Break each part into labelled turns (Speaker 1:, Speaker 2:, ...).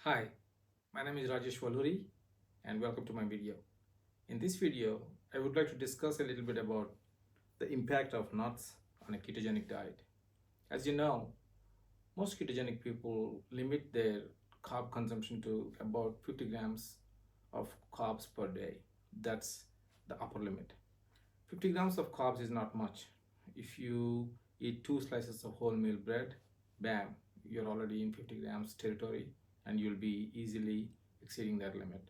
Speaker 1: Hi, my name is Rajesh Valuri and welcome to my video. In this video, I would like to discuss a little bit about the impact of nuts on a ketogenic diet. As you know, most ketogenic people limit their carb consumption to about 50 grams of carbs per day. That's the upper limit. 50 grams of carbs is not much. If you eat two slices of wholemeal bread, bam, you're already in 50 grams territory and you'll be easily exceeding that limit.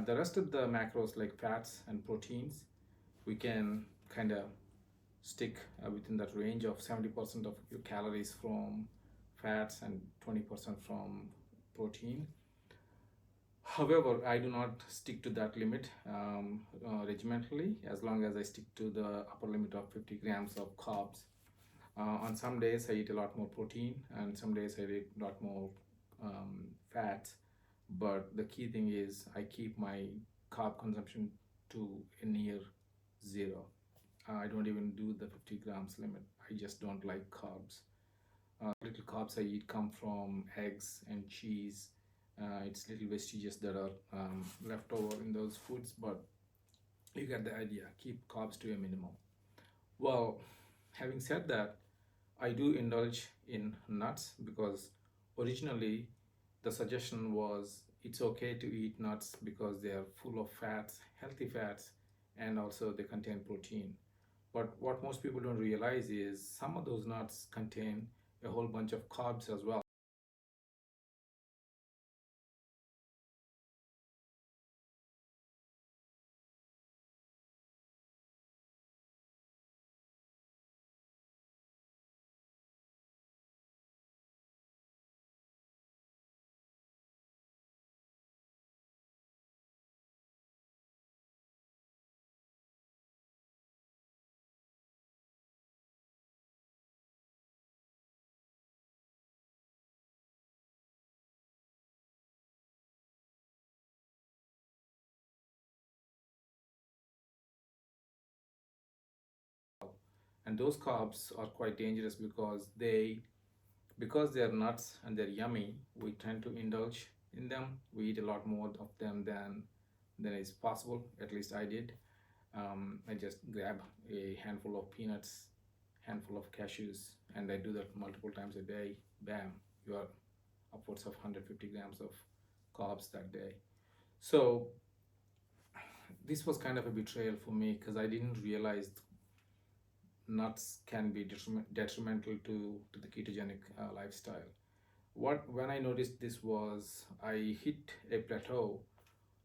Speaker 1: The rest of the macros like fats and proteins, we can kind of stick within that range of 70% of your calories from fats and 20% from protein. However, I do not stick to that limit regimentally as long as I stick to the upper limit of 50 grams of carbs. On some days, I eat a lot more protein, and some days, I eat a lot more fats. But the key thing is, I keep my carb consumption to a near zero. I don't even do the 50 grams limit. I just don't like carbs. Little carbs I eat come from eggs and cheese. It's little vestiges that are left over in those foods, but you get the idea. Keep carbs to a minimum. Well, having said that, I do indulge in nuts because originally the suggestion was it's okay to eat nuts because they are full of fats, healthy fats, and also they contain protein. But what most people don't realize is some of those nuts contain a whole bunch of carbs as well. And those carbs are quite dangerous because they're nuts and they're yummy, we tend to indulge in them. We eat a lot more of them than is possible. At least I did. I just grab a handful of peanuts, handful of cashews, and I do that multiple times a day. Bam, you are upwards of 150 grams of carbs that day. So this was kind of a betrayal for me because I didn't realize nuts can be detrimental to the ketogenic lifestyle. When I noticed this was I hit a plateau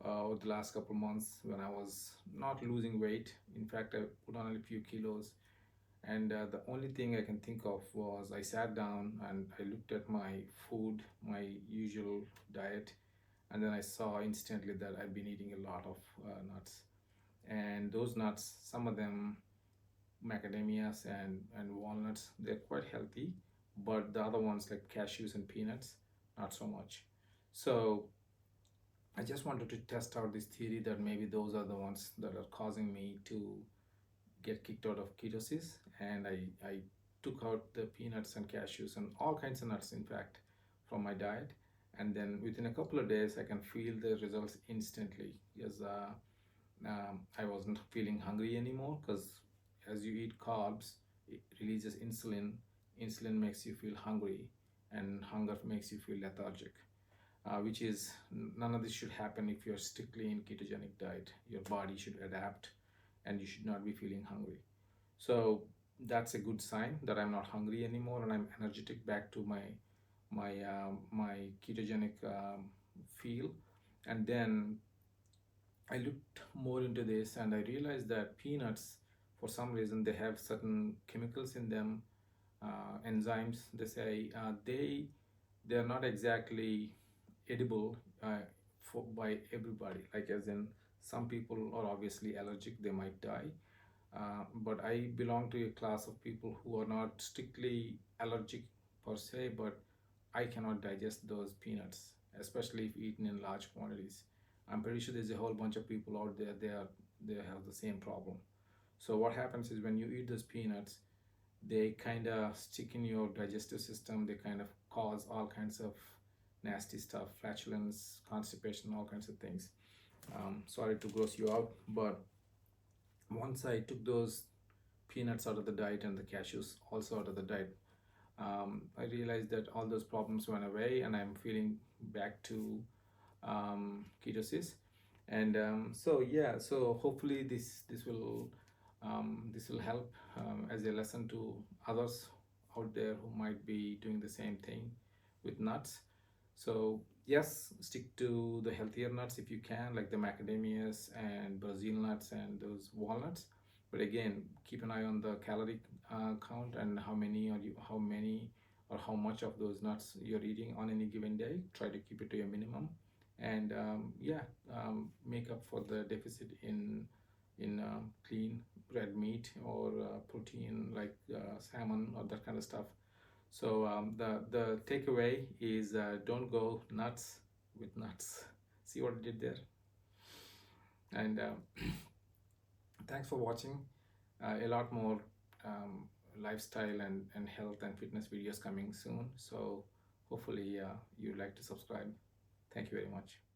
Speaker 1: over the last couple of months when I was not losing weight. In fact, I put on a few kilos, and the only thing I can think of was I sat down and I looked at my food, my usual diet, and then I saw instantly that I've been eating a lot of nuts. And those nuts, some of them macadamias and walnuts, they're quite healthy, but the other ones like cashews and peanuts, not so much. So I just wanted to test out this theory that maybe those are the ones that are causing me to get kicked out of ketosis. And I took out the peanuts and cashews and all kinds of nuts, in fact, from my diet. And then within a couple of days, I can feel the results instantly because I wasn't feeling hungry anymore because as you eat carbs, it releases insulin. Insulin makes you feel hungry, and hunger makes you feel lethargic, which is none of this should happen if you're strictly in ketogenic diet. Your body should adapt, and you should not be feeling hungry. So that's a good sign that I'm not hungry anymore, and I'm energetic back to my ketogenic feel. And then I looked more into this and I realized that peanuts, for some reason, they have certain chemicals in them, enzymes. They say they're not exactly edible by everybody. Like as in, some people are obviously allergic; they might die. But I belong to a class of people who are not strictly allergic per se, but I cannot digest those peanuts, especially if eaten in large quantities. I'm pretty sure there's a whole bunch of people out there they have the same problem. So what happens is when you eat those peanuts, they kind of stick in your digestive system. They kind of cause all kinds of nasty stuff, flatulence, constipation, all kinds of things. Sorry to gross you out, but once I took those peanuts out of the diet and the cashews also out of the diet, I realized that all those problems went away and I'm feeling back to ketosis. And so yeah, so hopefully this will help as a lesson to others out there who might be doing the same thing with nuts. So yes, stick to the healthier nuts if you can, like the macadamias and Brazil nuts and those walnuts. But again, keep an eye on the calorie count and how many or how much of those nuts you're eating on any given day. Try to keep it to a minimum, and yeah, make up for the deficit in clean red meat or protein like salmon or that kind of stuff. So the takeaway is don't go nuts with nuts. See what I did there? And thanks for watching. A lot more lifestyle and health and fitness videos coming soon. So hopefully you'd like to subscribe. Thank you very much.